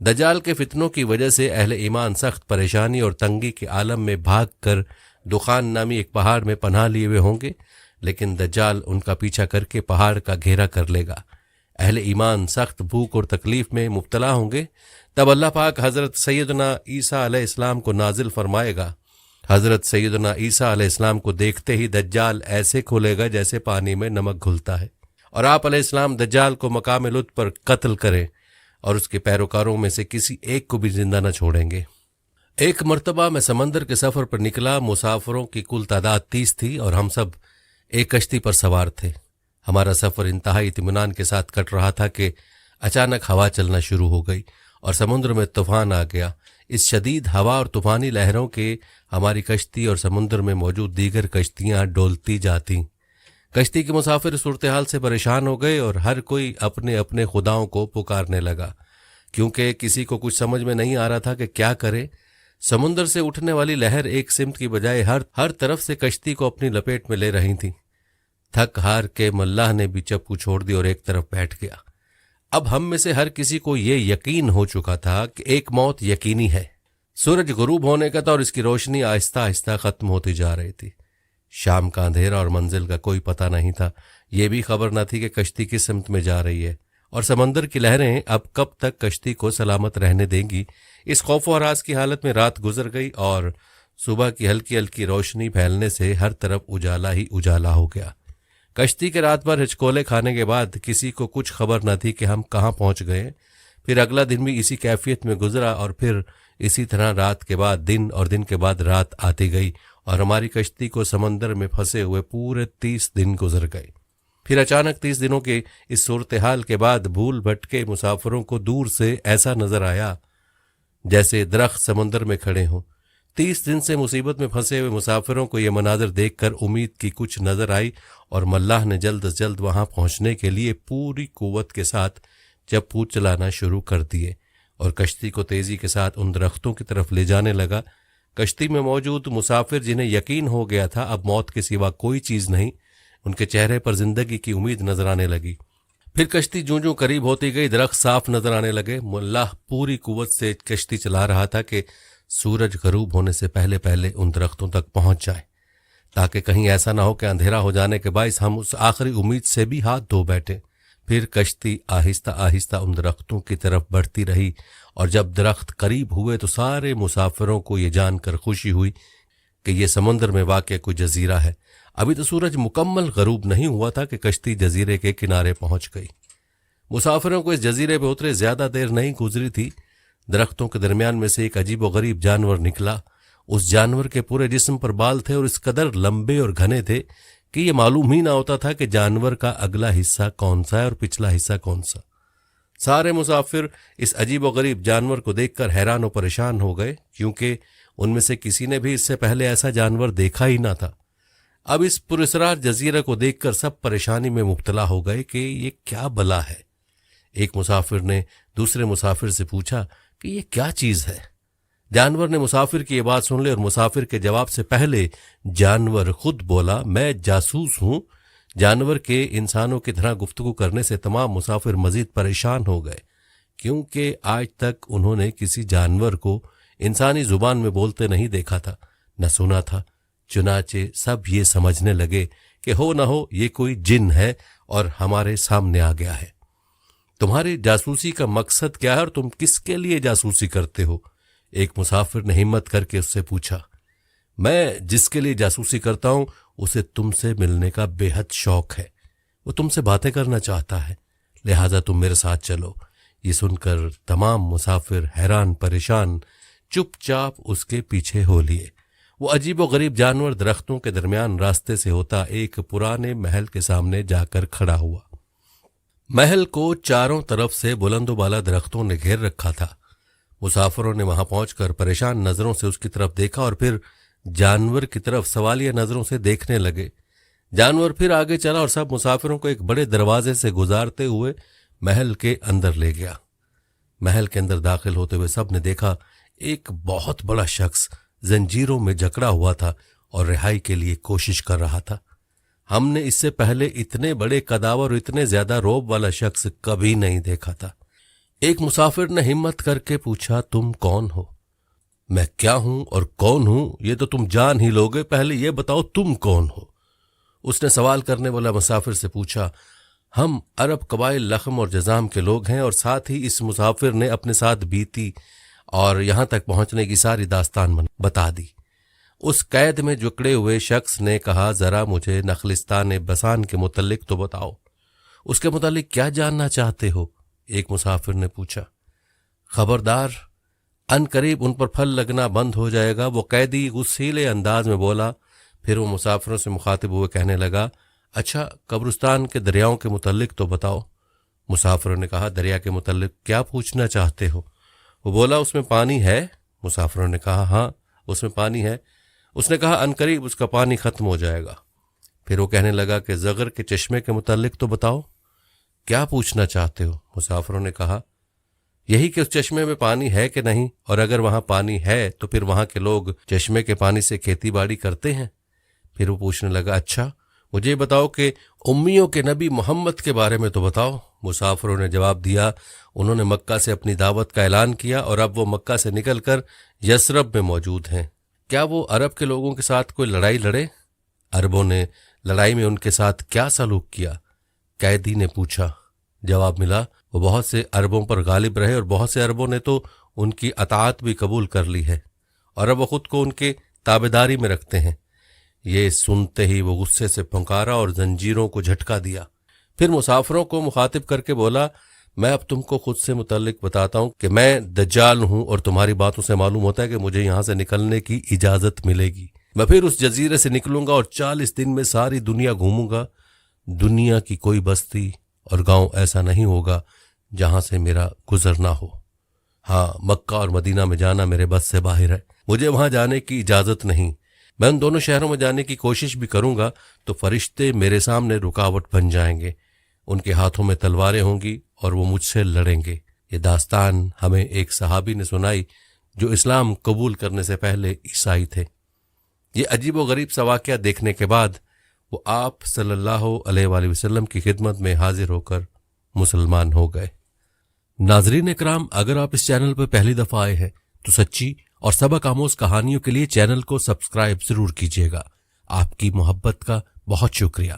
دجال کے فتنوں کی وجہ سے اہل ایمان سخت پریشانی اور تنگی کے عالم میں بھاگ کر دخان نامی ایک پہاڑ میں پناہ لیے ہوئے ہوں گے، لیکن دجال ان کا پیچھا کر کے پہاڑ کا گھیرا کر لے گا۔ اہل ایمان سخت بھوک اور تکلیف میں مبتلا ہوں گے، تب اللہ پاک حضرت سیدنا عیسیٰ علیہ السلام کو نازل فرمائے گا۔ حضرت سیدنا عیسیٰ علیہ السلام کو دیکھتے ہی دجال ایسے کھلے گا جیسے پانی میں نمک گھلتا ہے، اور آپ علیہ السلام دجال کو مقام لطف پر قتل کریں اور اس کے پیروکاروں میں سے کسی ایک کو بھی زندہ نہ چھوڑیں گے۔ ایک مرتبہ میں سمندر کے سفر پر نکلا، مسافروں کی کل تعداد 30 تھی اور ہم سب ایک کشتی پر سوار تھے۔ ہمارا سفر انتہائی اطمینان کے ساتھ کٹ رہا تھا کہ اچانک ہوا چلنا شروع ہو گئی اور سمندر میں طوفان آ گیا۔ اس شدید ہوا اور طوفانی لہروں کے ہماری کشتی اور سمندر میں موجود دیگر کشتیاں ڈولتی جاتیں۔ کشتی کے مسافر صورتحال سے پریشان ہو گئے اور ہر کوئی اپنے اپنے خداؤں کو پکارنے لگا، کیونکہ کسی کو کچھ سمجھ میں نہیں آ رہا تھا کہ کیا کرے۔ سمندر سے اٹھنے والی لہر ایک سمت کی بجائے ہر طرف سے کشتی کو اپنی لپیٹ میں لے رہی تھی۔ تھک ہار کے ملاح نے بھی چپو چھوڑ دی اور ایک طرف بیٹھ گیا۔ اب ہم میں سے ہر کسی کو یہ یقین ہو چکا تھا کہ ایک موت یقینی ہے۔ سورج غروب ہونے کا تھا اور اس کی روشنی آہستہ آہستہ ختم ہوتی جا رہی تھی۔ شام کا اندھیرا اور منزل کا کوئی پتہ نہیں تھا۔ یہ بھی خبر نہ تھی کہ کشتی کس سمت میں جا رہی ہے اور سمندر کی لہریں اب کب تک کشتی کو سلامت رہنے دیں گی۔ اس خوف و ہراس کی حالت میں رات گزر گئی اور صبح کی ہلکی ہلکی روشنی پھیلنے سے ہر طرف اجالا ہی اجالا ہو گیا۔ کشتی کے رات بھر ہچکولے کھانے کے بعد کسی کو کچھ خبر نہ تھی کہ ہم کہاں پہنچ گئے۔ پھر اگلا دن بھی اسی کیفیت میں گزرا اور پھر اسی طرح رات کے بعد دن اور دن کے بعد رات آتی گئی اور ہماری کشتی کو سمندر میں پھنسے ہوئے پورے 30 دن گزر گئے۔ پھر اچانک 30 دنوں کے اس صورتحال کے بعد بھول بھٹکے مسافروں کو دور سے ایسا نظر آیا جیسے درخت سمندر میں کھڑے ہوں۔ 30 دن سے مصیبت میں پھنسے ہوئے مسافروں کو یہ مناظر دیکھ کر امید کی کچھ نظر آئی اور ملاح نے جلد از جلد وہاں پہنچنے کے لیے پوری قوت کے ساتھ چپو چلانا شروع کر دیے اور کشتی کو تیزی کے ساتھ ان درختوں کی طرف لے جانے لگا۔ کشتی میں موجود مسافر جنہیں یقین ہو گیا تھا اب موت کے سوا کوئی چیز نہیں، ان کے چہرے پر زندگی کی امید نظر آنے لگی۔ پھر کشتی جوں قریب ہوتی گئی درخت صاف نظر آنے لگے۔ ملاح پوری قوت سے کشتی چلا رہا تھا کہ سورج غروب ہونے سے پہلے پہلے ان درختوں تک پہنچ جائے، تاکہ کہیں ایسا نہ ہو کہ اندھیرا ہو جانے کے باعث ہم اس آخری امید سے بھی ہاتھ دھو بیٹھے۔ پھر کشتی آہستہ آہستہ ان درختوں کی طرف بڑھتی رہی اور جب درخت قریب ہوئے تو سارے مسافروں کو یہ جان کر خوشی ہوئی کہ یہ سمندر میں واقع کوئی جزیرہ ہے۔ ابھی تو سورج مکمل غروب نہیں ہوا تھا کہ کشتی جزیرے کے کنارے پہنچ گئی۔ مسافروں کو اس جزیرے پہ اترے زیادہ دیر نہیں گزری تھی، درختوں کے درمیان میں سے ایک عجیب و غریب جانور نکلا۔ اس جانور کے پورے جسم پر بال تھے اور اس قدر لمبے اور گھنے تھے کہ یہ معلوم ہی نہ ہوتا تھا کہ جانور کا اگلا حصہ کون سا ہے اور پچھلا حصہ کون سا۔ سارے مسافر اس عجیب و غریب جانور کو دیکھ کر حیران و پریشان ہو گئے، کیونکہ ان میں سے کسی نے بھی اس سے پہلے ایسا جانور دیکھا ہی نہ تھا۔ اب اس پراسرار جزیرے کو دیکھ کر سب پریشانی میں مبتلا ہو گئے کہ یہ کیا بلا ہے۔ ایک مسافر نے دوسرے مسافر سے پوچھا کہ یہ کیا چیز ہے۔ جانور نے مسافر کی یہ بات سن لی اور مسافر کے جواب سے پہلے جانور خود بولا، میں جاسوس ہوں۔ جانور کے انسانوں کی طرح گفتگو کرنے سے تمام مسافر مزید پریشان ہو گئے، کیونکہ آج تک انہوں نے کسی جانور کو انسانی زبان میں بولتے نہیں دیکھا تھا، نہ سنا تھا۔ چنانچہ سب یہ سمجھنے لگے کہ ہو نہ ہو یہ کوئی جن ہے اور ہمارے سامنے آ گیا ہے۔ تمہاری جاسوسی کا مقصد کیا ہے اور تم کس کے لیے جاسوسی کرتے ہو؟ ایک مسافر نے ہمت کر کے اس سے پوچھا۔ میں جس کے لیے جاسوسی کرتا ہوں اسے تم سے ملنے کا بے حد شوق ہے، وہ تم سے باتیں کرنا چاہتا ہے، لہٰذا تم میرے ساتھ چلو۔ یہ سن کر تمام مسافر حیران پریشان چپ چاپ اس کے پیچھے ہو لیے۔ وہ عجیب و غریب جانور درختوں کے درمیان راستے سے ہوتا ایک پرانے محل کے سامنے جا کر کھڑا ہوا۔ محل کو چاروں طرف سے بلند و بالا درختوں نے گھیر رکھا تھا۔ مسافروں نے وہاں پہنچ کر پریشان نظروں سے اس کی طرف دیکھا اور پھر جانور کی طرف سوالیہ نظروں سے دیکھنے لگے۔ جانور پھر آگے چلا اور سب مسافروں کو ایک بڑے دروازے سے گزارتے ہوئے محل کے اندر لے گیا۔ محل کے اندر داخل ہوتے ہوئے سب نے دیکھا ایک بہت بڑا شخص زنجیروں میں جکڑا ہوا تھا اور رہائی کے لیے کوشش کر رہا تھا۔ ہم نے اس سے پہلے اتنے بڑے قداور اور اتنے زیادہ رعب والا شخص کبھی نہیں دیکھا تھا۔ ایک مسافر نے ہمت کر کے پوچھا تم کون ہو؟ میں کیا ہوں اور کون ہوں یہ تو تم جان ہی لوگے، پہلے یہ بتاؤ تم کون ہو؟ اس نے سوال کرنے والا مسافر سے پوچھا ہم عرب قبائل لخم اور جذام کے لوگ ہیں، اور ساتھ ہی اس مسافر نے اپنے ساتھ بیتی اور یہاں تک پہنچنے کی ساری داستان بتا دی۔ اس قید میں جکڑے ہوئے شخص نے کہا ذرا مجھے نخلستان بسان کے متعلق تو بتاؤ، اس کے متعلق کیا جاننا چاہتے ہو؟ ایک مسافر نے پوچھا۔ خبردار، ان قریب ان پر پھل لگنا بند ہو جائے گا، وہ قیدی غصیلے انداز میں بولا۔ پھر وہ مسافروں سے مخاطب ہوئے کہنے لگا اچھا قبرستان کے دریاؤں کے متعلق تو بتاؤ۔ مسافروں نے کہا دریا کے متعلق کیا پوچھنا چاہتے ہو؟ وہ بولا اس میں پانی ہے؟ مسافروں نے کہا ہاں اس میں پانی ہے۔ اس نے کہا عنقریب اس کا پانی ختم ہو جائے گا۔ پھر وہ کہنے لگا کہ زغر کے چشمے کے متعلق تو بتاؤ، کیا پوچھنا چاہتے ہو؟ مسافروں نے کہا یہی کہ اس چشمے میں پانی ہے کہ نہیں، اور اگر وہاں پانی ہے تو پھر وہاں کے لوگ چشمے کے پانی سے کھیتی باڑی کرتے ہیں؟ پھر وہ پوچھنے لگا اچھا مجھے بتاؤ کہ امیوں کے نبی محمد کے بارے میں تو بتاؤ۔ مسافروں نے جواب دیا انہوں نے مکہ سے اپنی دعوت کا اعلان کیا اور اب وہ مکہ سے نکل کر یثرب میں موجود ہیں۔ کیا وہ عرب کے لوگوں کے ساتھ کوئی لڑائی لڑے؟ عربوں نے لڑائی میں ان کے ساتھ کیا سلوک کیا؟ قیدی نے پوچھا۔ جواب ملا وہ بہت سے عربوں پر غالب رہے اور بہت سے عربوں نے تو ان کی اطاعت بھی قبول کر لی ہے، اور اب وہ خود کو ان کے تابعداری میں رکھتے ہیں۔ یہ سنتے ہی وہ غصے سے پھنکارا اور زنجیروں کو جھٹکا دیا۔ پھر مسافروں کو مخاطب کر کے بولا میں اب تم کو خود سے متعلق بتاتا ہوں کہ میں دجال ہوں، اور تمہاری باتوں سے معلوم ہوتا ہے کہ مجھے یہاں سے نکلنے کی اجازت ملے گی۔ میں پھر اس جزیرے سے نکلوں گا اور 40 دن میں ساری دنیا گھوموں گا۔ دنیا کی کوئی بستی اور گاؤں ایسا نہیں ہوگا جہاں سے میرا گزرنا ہو۔ ہاں مکہ اور مدینہ میں جانا میرے بس سے باہر ہے، مجھے وہاں جانے کی اجازت نہیں۔ میں ان دونوں شہروں میں جانے کی کوشش بھی کروں گا تو فرشتے میرے سامنے رکاوٹ بن جائیں گے، ان کے ہاتھوں میں تلواریں ہوں گی اور وہ مجھ سے لڑیں گے۔ یہ داستان ہمیں ایک صحابی نے سنائی جو اسلام قبول کرنے سے پہلے عیسائی تھے۔ یہ عجیب و غریب سا واقعہ دیکھنے کے بعد وہ آپ صلی اللہ علیہ وآلہ وسلم کی خدمت میں حاضر ہو کر مسلمان ہو گئے۔ ناظرین اکرام، اگر آپ اس چینل پر پہلی دفعہ آئے ہیں تو سچی اور سبق آموز کہانیوں کے لیے چینل کو سبسکرائب ضرور کیجیے گا۔ آپ کی محبت کا بہت شکریہ۔